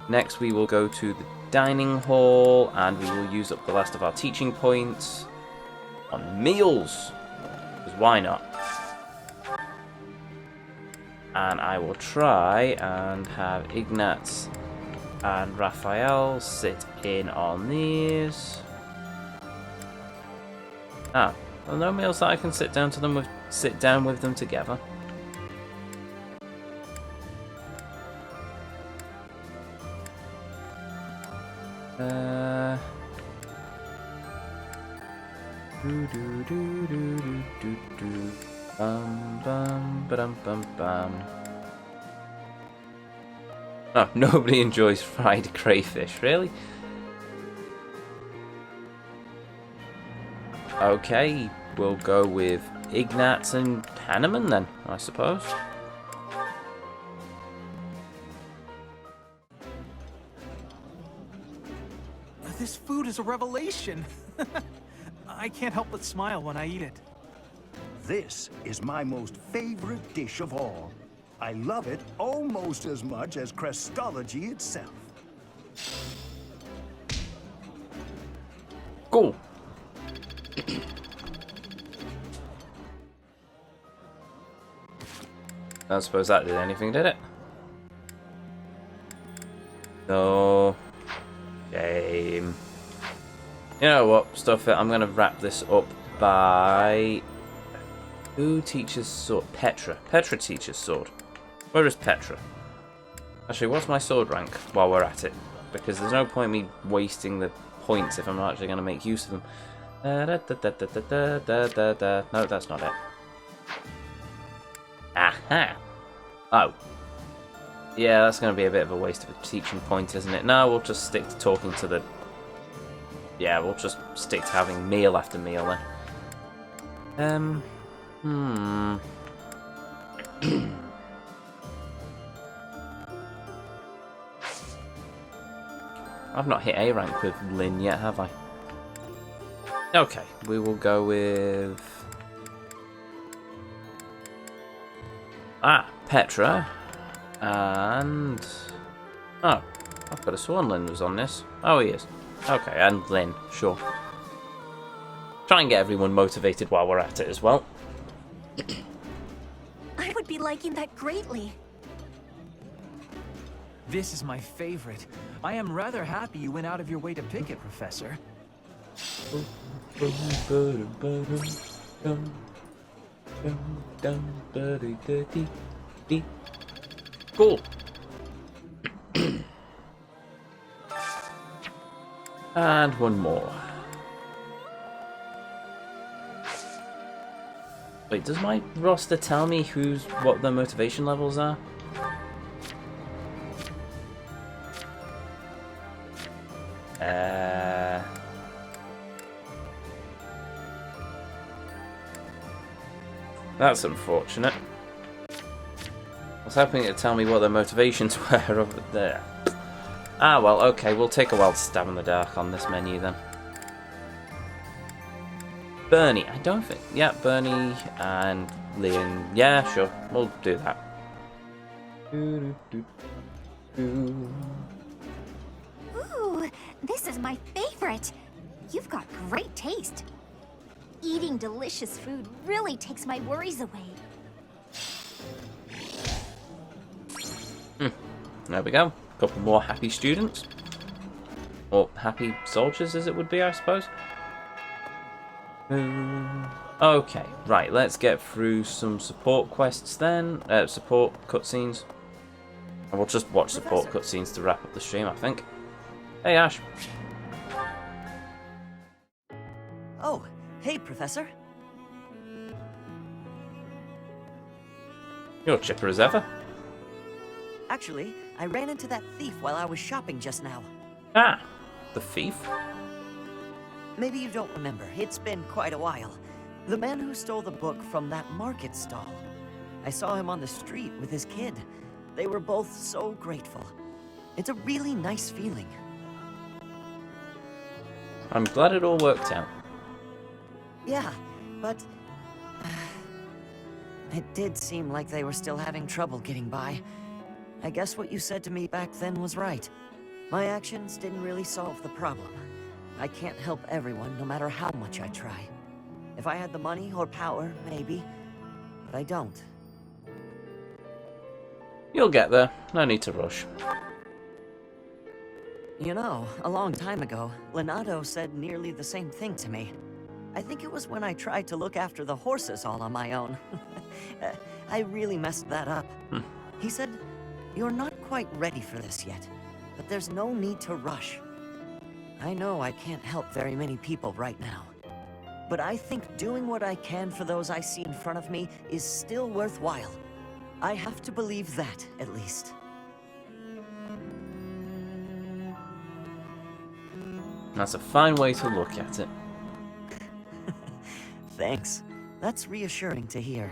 Next, we will go to the dining hall, and we will use up the last of our teaching points on meals. Because why not? And I will try and have Ignatz and Raphael sit in on these. Ah, well, no meals that I can sit down with them together. Oh, nobody enjoys fried crayfish, really? Okay, we'll go with Ignatz and Hanneman then, I suppose. This food is a revelation. I can't help but smile when I eat it. This is my most favorite dish of all. I love it almost as much as Crestology itself. Cool. I don't suppose that did anything, did it? No. Game. You know what? Stuff it. I'm going to wrap this up by... Who teaches sword? Petra. Petra teaches sword. Where is Petra? Actually, what's my sword rank while we're at it? Because there's no point me wasting the points if I'm not actually going to make use of them. No, that's not it. Aha! Oh. Yeah, that's going to be a bit of a waste of a teaching point, isn't it? No, we'll just stick to talking to the... Yeah, we'll just stick to having meal after meal then. I've not hit A rank with Lynn yet, have I? Okay, we will go with... Petra. And... Oh, I've got a sworn Lynn was on this. Oh, he is. Okay, and Lynn, sure. Try and get everyone motivated while we're at it as well. I would be liking that greatly. This is my favorite. I am rather happy you went out of your way to pick it, Professor. Cool. And one more. Wait, does my roster tell me what their motivation levels are? That's unfortunate. I was hoping it'd tell me what their motivations were over there. Ah, well, okay, we'll take a wild stab in the dark on this menu then. Bernie, I don't think... Yeah, Bernie and Leon. Yeah, sure, we'll do that. Ooh, this is my favorite. You've got great taste. Eating delicious food really takes my worries away. There we go. A couple more happy students. Or happy soldiers, as it would be, I suppose. Okay, right, let's get through some support quests then. Support cutscenes. And we'll just watch support cutscenes to wrap up the stream, I think. Hey, Ash. Oh, hey, Professor. You're chipper as ever. Actually, I ran into that thief while I was shopping just now. Ah, the thief? Maybe you don't remember. It's been quite a while. The man who stole the book from that market stall. I saw him on the street with his kid. They were both so grateful. It's a really nice feeling. I'm glad it all worked out. Yeah, but... it did seem like they were still having trouble getting by. I guess what you said to me back then was right. My actions didn't really solve the problem. I can't help everyone, no matter how much I try. If I had the money or power, maybe. But I don't. You'll get there. No need to rush. You know, a long time ago, Leonardo said nearly the same thing to me. I think it was when I tried to look after the horses all on my own. I really messed that up. He said, "You're not quite ready for this yet, but there's no need to rush." I know I can't help very many people right now, but I think doing what I can for those I see in front of me is still worthwhile. I have to believe that, at least. That's a fine way to look at it. Thanks. That's reassuring to hear.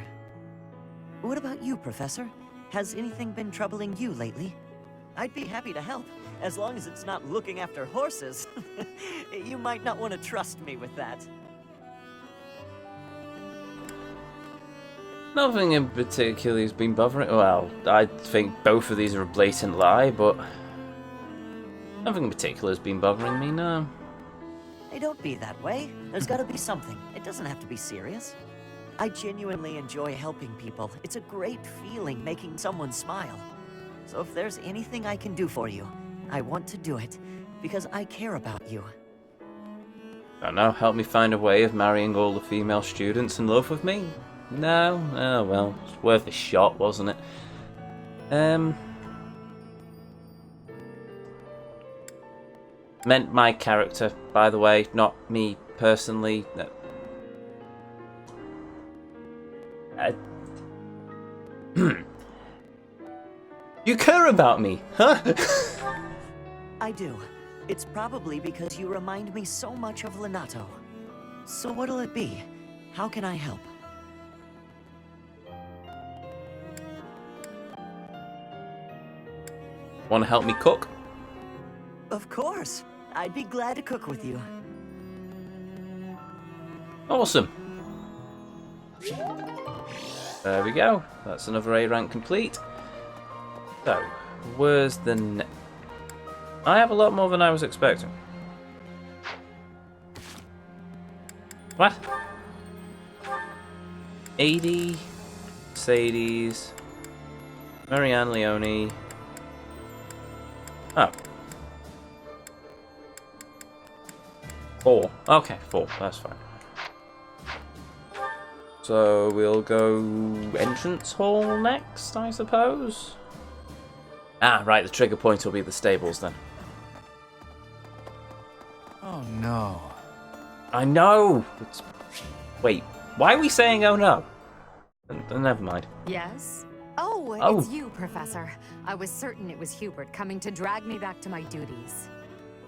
What about you, Professor? Has anything been troubling you lately? I'd be happy to help, as long as it's not looking after horses. You might not want to trust me with that. Nothing in particular has been bothering. Well, I think both of these are a blatant lie, but nothing in particular has been bothering me, no. Hey, don't be that way. There's gotta be something. It doesn't have to be serious. I genuinely enjoy helping people. It's a great feeling making someone smile. So if there's anything I can do for you, I want to do it, because I care about you. I don't know, help me find a way of marrying all the female students in love with me? No? Oh well, it's worth a shot, wasn't it? Meant my character, by the way, not me personally. No. You care about me, huh? I do. It's probably because you remind me so much of Lenato. So what'll it be? How can I help? Want to help me cook? Of course. I'd be glad to cook with you. Awesome. There we go. That's another A rank complete. So, where's the I have a lot more than I was expecting. What? 80 Sadie's, Marianne Leone. Oh. 4. Okay, 4. That's fine. So we'll go entrance hall next, I suppose. Ah, right. The trigger point will be the stables then. Oh no. I know. Wait. Why are we saying "oh no"? Never mind. Yes? Oh, Oh. it's you, Professor. I was certain it was Hubert coming to drag me back to my duties.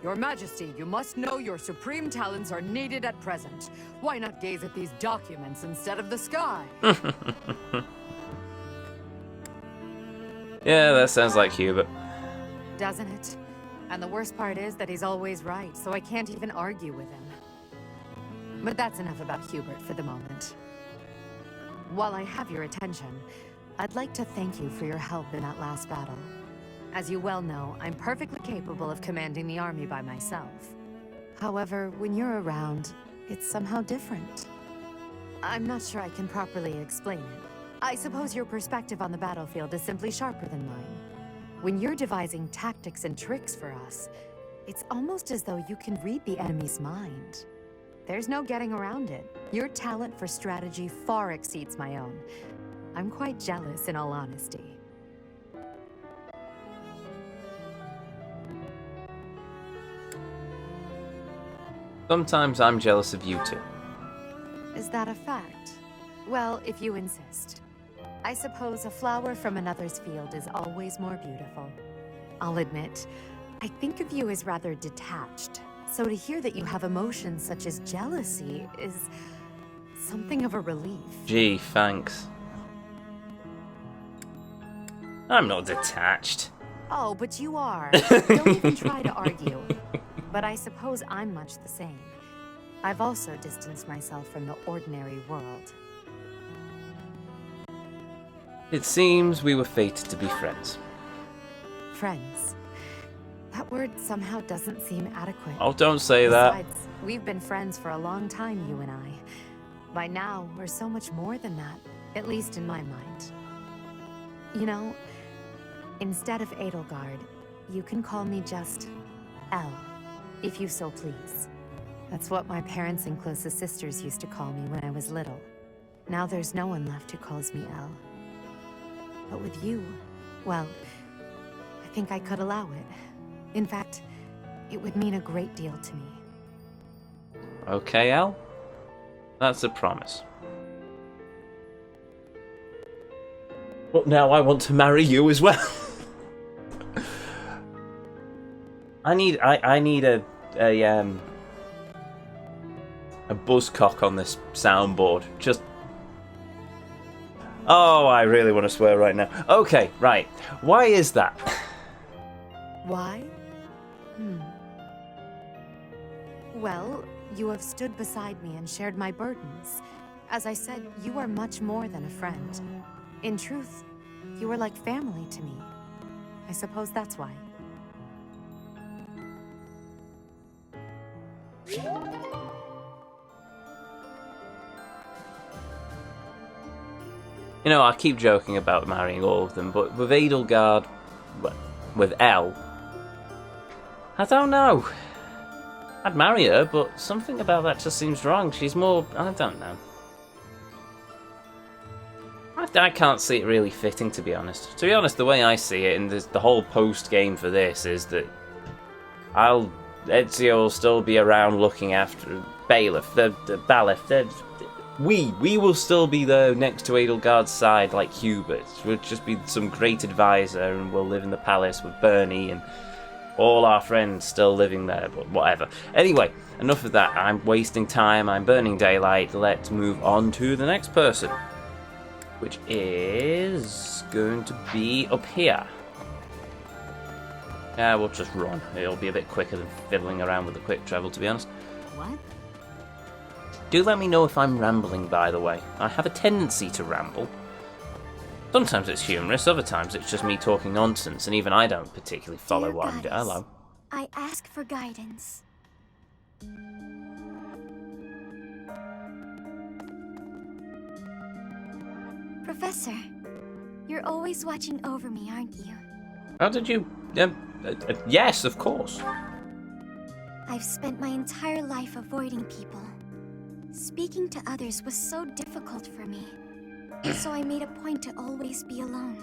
Your Majesty, you must know your supreme talents are needed at present. Why not gaze at these documents instead of the sky? Yeah, that sounds like Hubert. Doesn't it? And the worst part is that he's always right, so I can't even argue with him. But that's enough about Hubert for the moment. While I have your attention, I'd like to thank you for your help in that last battle. As you well know, I'm perfectly capable of commanding the army by myself. However, when you're around, it's somehow different. I'm not sure I can properly explain it. I suppose your perspective on the battlefield is simply sharper than mine. When you're devising tactics and tricks for us, it's almost as though you can read the enemy's mind. There's no getting around it. Your talent for strategy far exceeds my own. I'm quite jealous, in all honesty. Sometimes I'm jealous of you too. Is that a fact? Well, if you insist. I suppose a flower from another's field is always more beautiful. I'll admit, I think of you as rather detached. So to hear that you have emotions such as jealousy is something of a relief. Gee, thanks. I'm not detached. Oh, but you are. Don't even try to argue. But I suppose I'm much the same. I've also distanced myself from the ordinary world. It seems we were fated to be friends. Friends. That word somehow doesn't seem adequate. Oh, don't say that. Besides, we've been friends for a long time, you and I. By now, we're so much more than that, at least in my mind. You know, instead of Edelgard, you can call me just Elle, if you so please. That's what my parents and closest sisters used to call me when I was little. Now there's no one left who calls me Elle. But with you, well, I think I could allow it. In fact, it would mean a great deal to me. Okay, Elle. That's a promise. But now I want to marry you as well. I need a buzzcock on this soundboard. Just. Oh, I really want to swear right now. Okay, right. Why is that? Why? Well, you have stood beside me and shared my burdens. As I said, you are much more than a friend. In truth, you are like family to me. I suppose that's why. You know, I keep joking about marrying all of them, but with Edelgard, with Elle, I don't know. I'd marry her, but something about that just seems wrong. She's more... I don't know. I can't see it really fitting, to be honest. To be honest, the way I see it, and the whole post-game for this, is that Ezio will still be around looking after Bailiff, the Bailiff. We will still be there next to Edelgard's side like Hubert. We'll just be some great advisor, and we'll live in the palace with Bernie and all our friends still living there, but whatever. Anyway, enough of that. I'm wasting time. I'm burning daylight. Let's move on to the next person, which is going to be up here. Yeah, we'll just run. It'll be a bit quicker than fiddling around with the quick travel, to be honest. What? Do let me know if I'm rambling, by the way. I have a tendency to ramble. Sometimes it's humorous, other times it's just me talking nonsense, and even I don't particularly follow Dear what I'm doing. Goddess, Hello. I ask for guidance. Professor, you're always watching over me, aren't you? How did you... yes, of course. I've spent my entire life avoiding people. Speaking to others was so difficult for me, so I made a point to always be alone.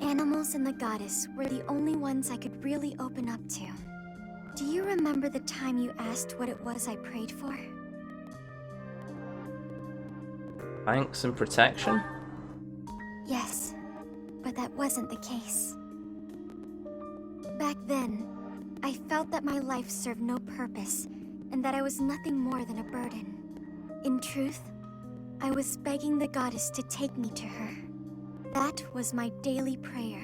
Animals and the goddess were the only ones I could really open up to. Do you remember the time you asked what it was I prayed for? Thanks and protection? Yes, but that wasn't the case. Back then, I felt that my life served no purpose, and that I was nothing more than a burden. In truth, I was begging the goddess to take me to her. That was my daily prayer.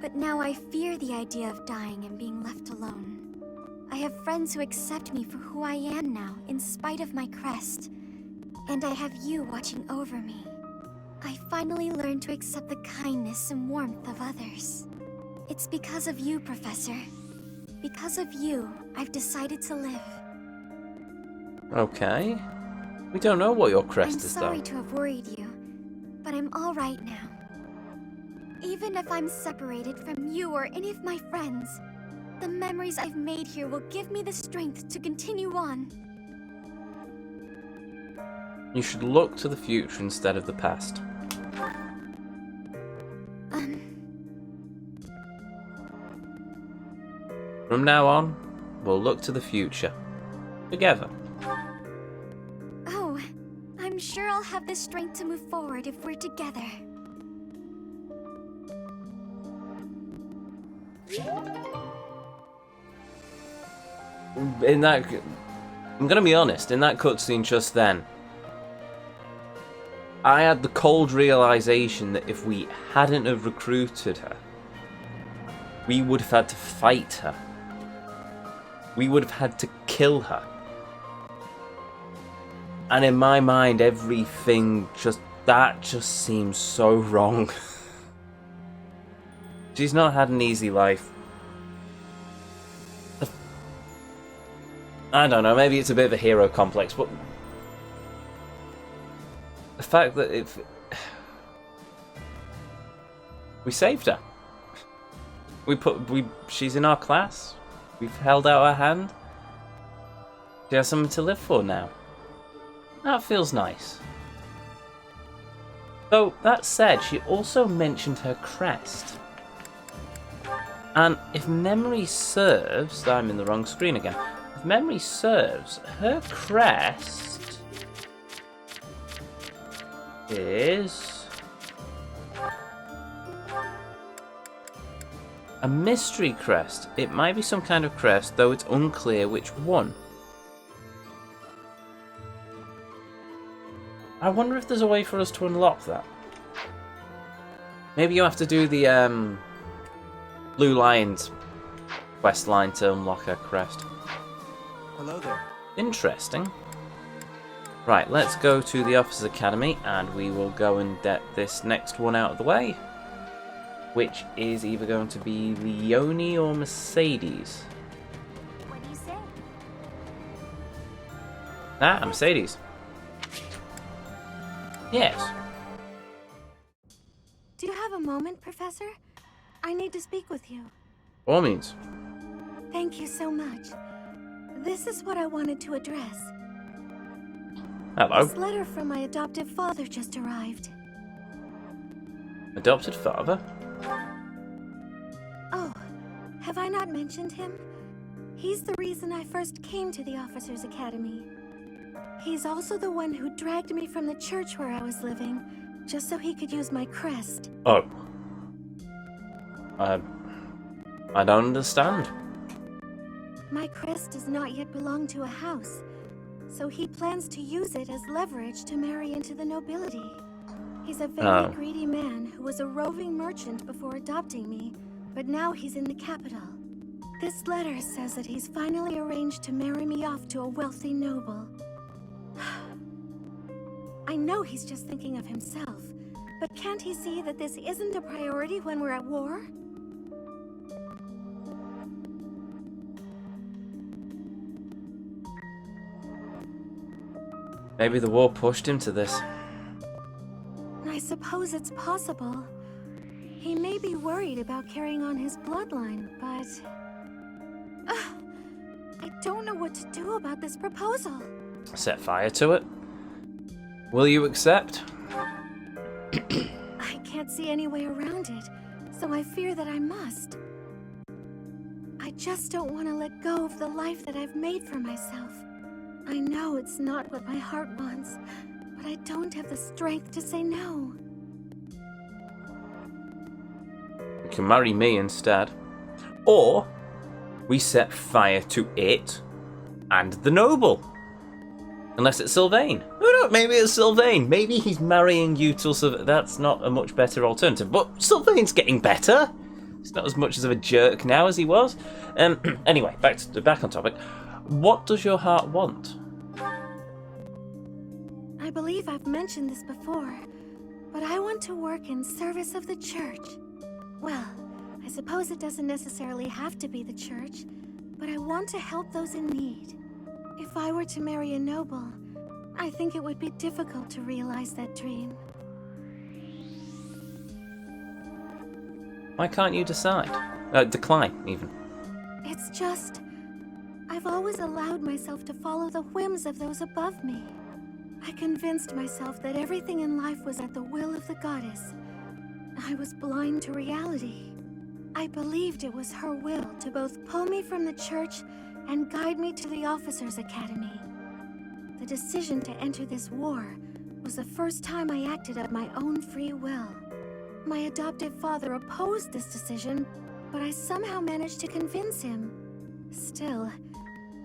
But now I fear the idea of dying and being left alone. I have friends who accept me for who I am now, in spite of my crest. And I have you watching over me. I finally learned to accept the kindness and warmth of others. It's because of you, Professor. Because of you, I've decided to live. Okay. We don't know what your crest is, though. I'm sorry to have worried you, but I'm all right now. Even if I'm separated from you or any of my friends, the memories I've made here will give me the strength to continue on. You should look to the future instead of the past. From now on, we'll look to the future. Together. Oh, I'm sure I'll have the strength to move forward if we're together. I'm gonna be honest, in that cutscene just then, I had the cold realization that if we hadn't have recruited her, we would have had to fight her. We would have had to kill her. And in my mind, everything just seems so wrong. She's not had an easy life. I don't know, maybe it's a bit of a hero complex, but the fact that we saved her. She's in our class. We've held out our hand. She has something to live for now. That feels nice. Though, that said, she also mentioned her crest. And if memory serves... I'm in the wrong screen again. If memory serves, her crest is a mystery crest. It might be some kind of crest, though it's unclear which one. I wonder if there's a way for us to unlock that. Maybe you have to do the Blue Lion's quest line to unlock her crest. Hello there. Interesting. Right, let's go to the Officers Academy and we will go and get this next one out of the way. Which is either going to be Leonie or Mercedes. What do you say? Ah, Mercedes. Yes. Do you have a moment, Professor? I need to speak with you. By all means. Thank you so much. This is what I wanted to address. Hello. This letter from my adoptive father just arrived. Adopted father? Oh, have I not mentioned him? He's the reason I first came to the Officers Academy. He's also the one who dragged me from the church where I was living, just so he could use my crest. Oh. I don't understand. My crest does not yet belong to a house, so he plans to use it as leverage to marry into the nobility. He's a very greedy man who was a roving merchant before adopting me, but now he's in the capital. This letter says that he's finally arranged to marry me off to a wealthy noble. I know he's just thinking of himself, but can't he see that this isn't a priority when we're at war? Maybe the war pushed him to this. I suppose it's possible. He may be worried about carrying on his bloodline, but... I don't know what to do about this proposal. Set fire to it. Will you accept? I can't see any way around it, so I fear that I must. I just don't want to let go of the life that I've made for myself. I know it's not what my heart wants, but I don't have the strength to say no. You can marry me instead. Or, we set fire to it and the noble. Unless it's Sylvain. Who knows? Maybe it's Sylvain. Maybe he's marrying you till Sylvain. That's not a much better alternative. But Sylvain's getting better. He's not as much of a jerk now as he was. Anyway, back on topic. What does your heart want? I believe I've mentioned this before, but I want to work in service of the church. Well, I suppose it doesn't necessarily have to be the church, but I want to help those in need. If I were to marry a noble, I think it would be difficult to realize that dream. Why can't you decide? Decline, even. It's just... I've always allowed myself to follow the whims of those above me. I convinced myself that everything in life was at the will of the goddess. I was blind to reality. I believed it was her will to both pull me from the church and guide me to the Officers Academy. The decision to enter this war was the first time I acted of my own free will. My adoptive father opposed this decision, but I somehow managed to convince him. Still,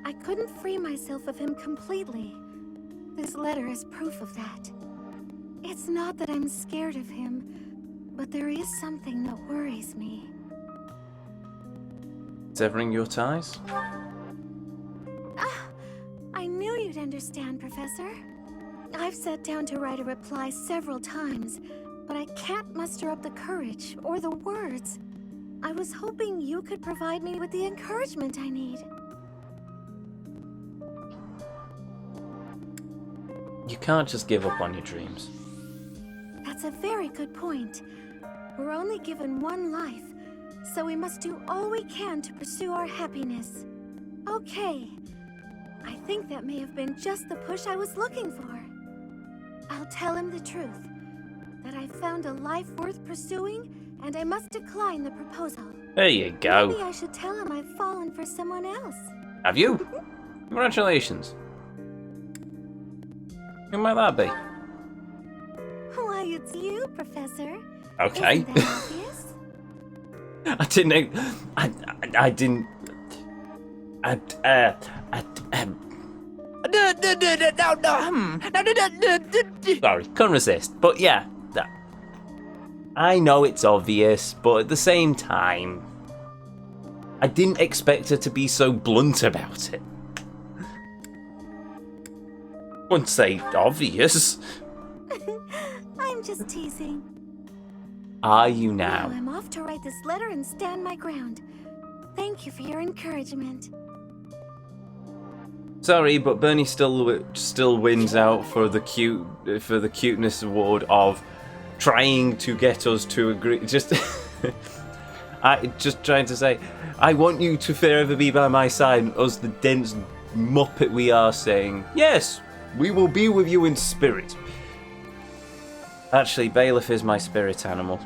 I couldn't free myself of him completely. This letter is proof of that. It's not that I'm scared of him, but there is something that worries me. Severing your ties? I knew you'd understand, Professor. I've sat down to write a reply several times, but I can't muster up the courage or the words. I was hoping you could provide me with the encouragement I need. you can't just give up on your dreams. That's a very good point. We're only given one life, so we must do all we can to pursue our happiness. Okay. I think that may have been just the push I was looking for. I'll tell him the truth. That I found a life worth pursuing, and I must decline the proposal. There you go. Maybe I should tell him I've fallen for someone else. Have you? Congratulations. Who might that be? Why, it's you, Professor. Okay. Isn't that obvious? I didn't. I didn't. Sorry, couldn't resist. But yeah, I know it's obvious, but at the same time, I didn't expect her to be so blunt about it. Wouldn't say obvious. I'm just teasing. Are you Now now? I'm off to write this letter and stand my ground. Thank you for your encouragement. Sorry, but Bernie still wins out for the cuteness award of trying to get us to agree. Just trying to say, I want you to forever be by my side. Us, the dense muppet we are, saying yes, we will be with you in spirit. Actually, Bailiff is my spirit animal.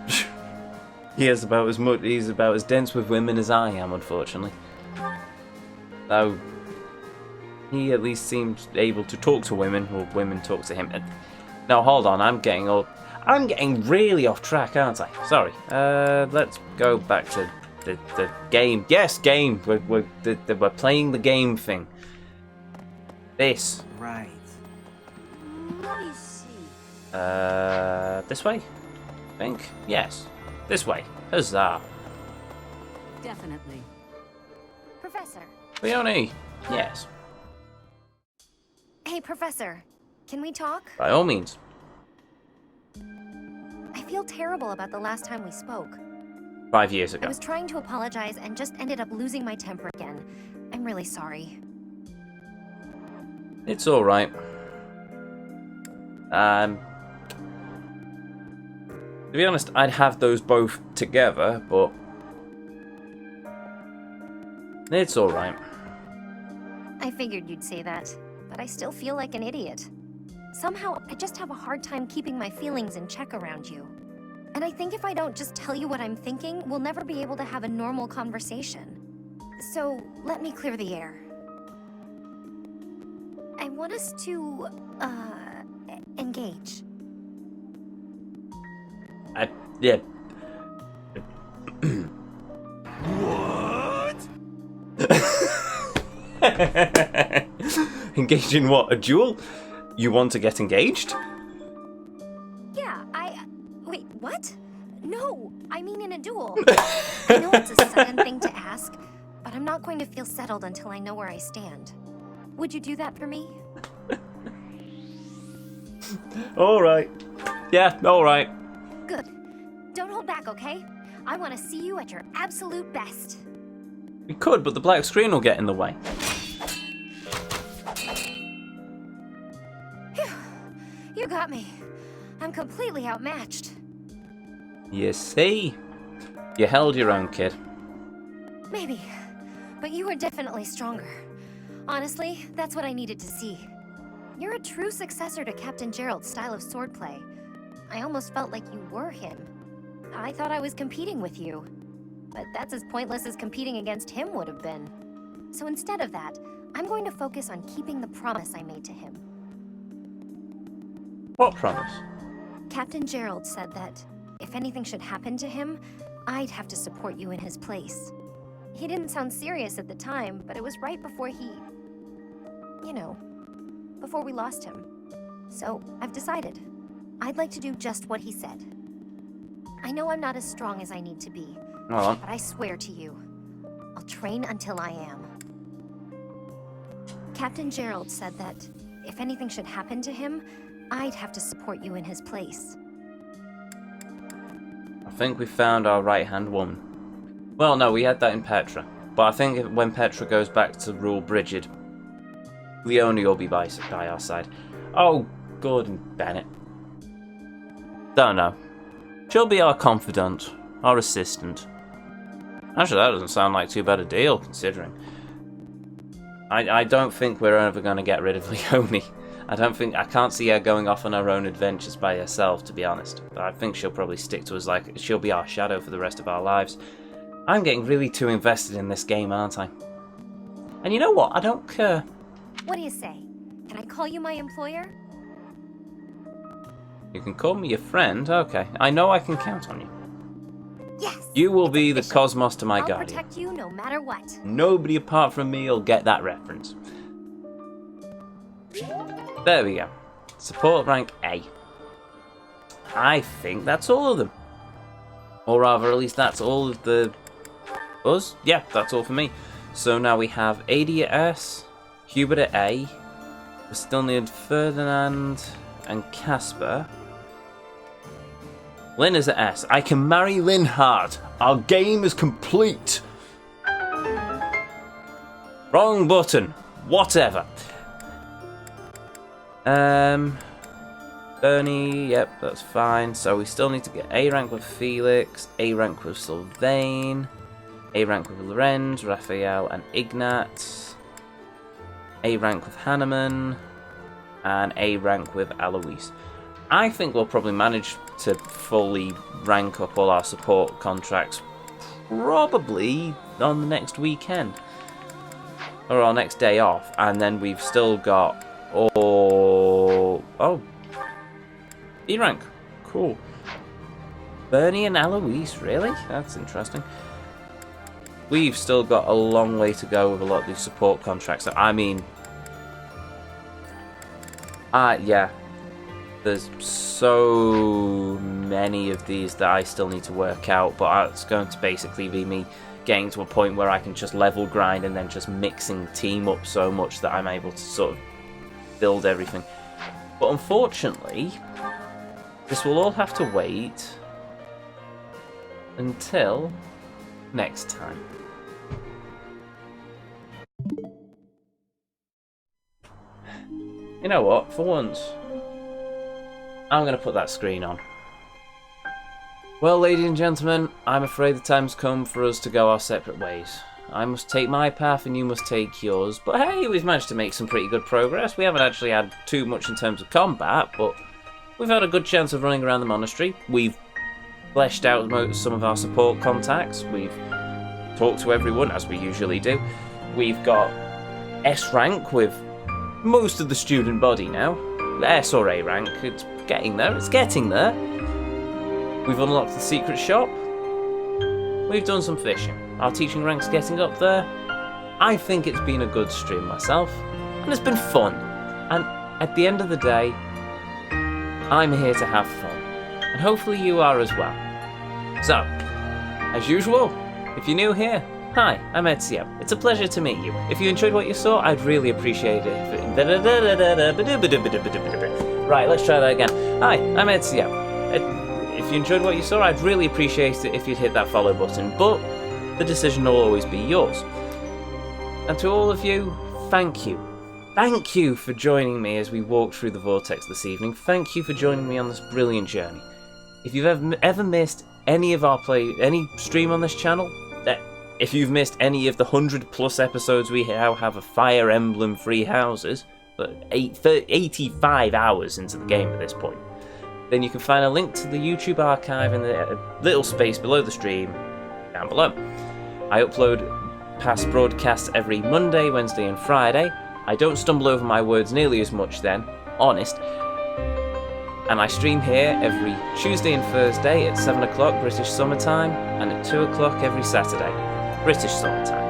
He's about as dense with women as I am, unfortunately. Though he at least seems able to talk to women, or women talk to him. Now hold on, I'm getting really off track, aren't I? Sorry. Let's go back to the game. Yes, game. We're playing the game thing. This. Right. Let me see. This way? I think. Yes. This way. Huzzah. Definitely. Professor. Leonie. Yes. Hey, Professor. Can we talk? By all means. I feel terrible about the last time we spoke. 5 years I ago. was trying to apologize and just ended up losing my temper again. I'm really sorry. It's alright. To be honest, I'd have those both together, but it's alright. I figured you'd say that, but I still feel like an idiot. Somehow, I just have a hard time keeping my feelings in check around you. And I think if I don't just tell you what I'm thinking, we'll never be able to have a normal conversation. So, let me clear the air. I want us to, engage. Yeah. What? Engage in what? A duel? You want to get engaged? Yeah, wait, what? No, I mean in a duel. I know it's a sudden thing to ask, but I'm not going to feel settled until I know where I stand. Would you do that for me? Alright. Yeah, alright. Good. Don't hold back, okay? I want to see you at your absolute best. We could, but the black screen will get in the way. Phew. You got me. I'm completely outmatched. You see? You held your own, kid. Maybe, but you were definitely stronger. Honestly, that's what I needed to see. You're a true successor to Captain Gerald's style of swordplay. I almost felt like you were him. I thought I was competing with you. But that's as pointless as competing against him would have been. So instead of that, I'm going to focus on keeping the promise I made to him. What promise? Captain Gerald said that if anything should happen to him, I'd have to support you in his place. He didn't sound serious at the time, but it was right before before we lost him. So I've decided. I'd like to do just what he said. I know I'm not as strong as I need to be, Hold on. but I swear to you, I'll train until I am. Captain Gerald said that if anything should happen to him, I'd have to support you in his place. I think we found our right-hand woman. Well, no, we had that in Petra. But I think when Petra goes back to rule Brigid, Leonie will be by our side. Oh, Gordon Bennett. Don't know. She'll be our confidant, our assistant. Actually, that doesn't sound like too bad a deal, considering. I don't think we're ever going to get rid of Leonie. I can't see her going off on her own adventures by herself, to be honest. But I think she'll probably stick to us like she'll be our shadow for the rest of our lives. I'm getting really too invested in this game, aren't I? And you know what? I don't care. What do you say? Can I call you my employer? You can call me your friend? Okay. I know I can count on you. Yes! You will be the Cosmos to my I'll guardian. protect you no matter what. Nobody apart from me will get that reference. There we go. Support rank A. I think that's all of them. Or rather, at least that's all of the... us? Yeah, that's all for me. So now we have Adi at S, Hubert at A. We still need Ferdinand and Casper. Lynn is at S. I can marry Lynn Hart. Our game is complete. Wrong button. Whatever. Bernie, yep, that's fine. So we still need to get A rank with Felix, A rank with Sylvain, A rank with Lorenz, Raphael and Ignat, A rank with Hanneman, and A rank with Alois. I think we'll probably manage to fully rank up all our support contracts probably on the next weekend. Or our next day off, and then we've still got oh E rank. Cool. Bernie and Eloise, really? That's interesting. We've still got a long way to go with a lot of these support contracts. I mean, yeah. There's so many of these that I still need to work out, but it's going to basically be me getting to a point where I can just level grind and then just mixing the team up so much that I'm able to sort of build everything. But unfortunately, this will all have to wait until next time. You know what? For once, I'm going to put that screen on. Well, ladies and gentlemen, I'm afraid the time's come for us to go our separate ways. I must take my path and you must take yours. But hey, we've managed to make some pretty good progress. We haven't actually had too much in terms of combat, but we've had a good chance of running around the monastery. We've fleshed out some of our support contacts. We've talked to everyone, as we usually do. We've got S rank with most of the student body now. S or A rank, it's getting there, it's getting there. We've unlocked the secret shop. We've done some fishing. Our teaching rank's getting up there. I think it's been a good stream myself, and it's been fun. And at the end of the day, I'm here to have fun. And hopefully you are as well. So, as usual, if you're new here, hi, I'm Ezio. It's a pleasure to meet you. If you enjoyed what you saw, I'd really appreciate it if Right, let's try that again. Hi, I'm Ezio. If you enjoyed what you saw, I'd really appreciate it if you'd hit that follow button, but the decision will always be yours. And to all of you, thank you. Thank you for joining me as we walked through the Vortex this evening. Thank you for joining me on this brilliant journey. If you've ever missed any of our any stream on this channel, if you've missed any of the 100+ episodes we now have of Fire Emblem Three Houses, but 85 hours into the game at this point, then you can find a link to the YouTube archive in the little space below the stream down below. I upload past broadcasts every Monday, Wednesday and Friday. I don't stumble over my words nearly as much then, honest. And I stream here every Tuesday and Thursday at 7 o'clock British Summer Time and at 2 o'clock every Saturday British Summer Time.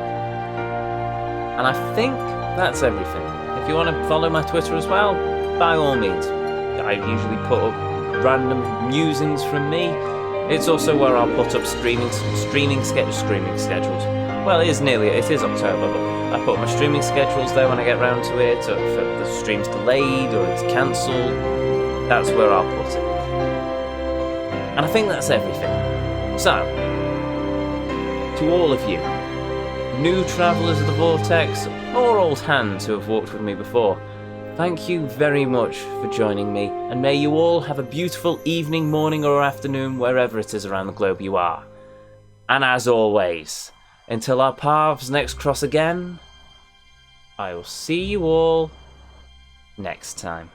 And I think that's everything. If you want to follow my Twitter as well, by all means. I usually put up random musings from me. It's also where I'll put up streaming schedules. Well, it is October, but I put my streaming schedules there when I get round to it, or if the stream's delayed or it's cancelled, that's where I'll put it. And I think that's everything. So, to all of you, new travellers of the Vortex, or old hands who have walked with me before, Thank you very much for joining me, and may you all have a beautiful evening, morning, or afternoon wherever it is around the globe you are. And as always, until our paths next cross again, I will see you all next time.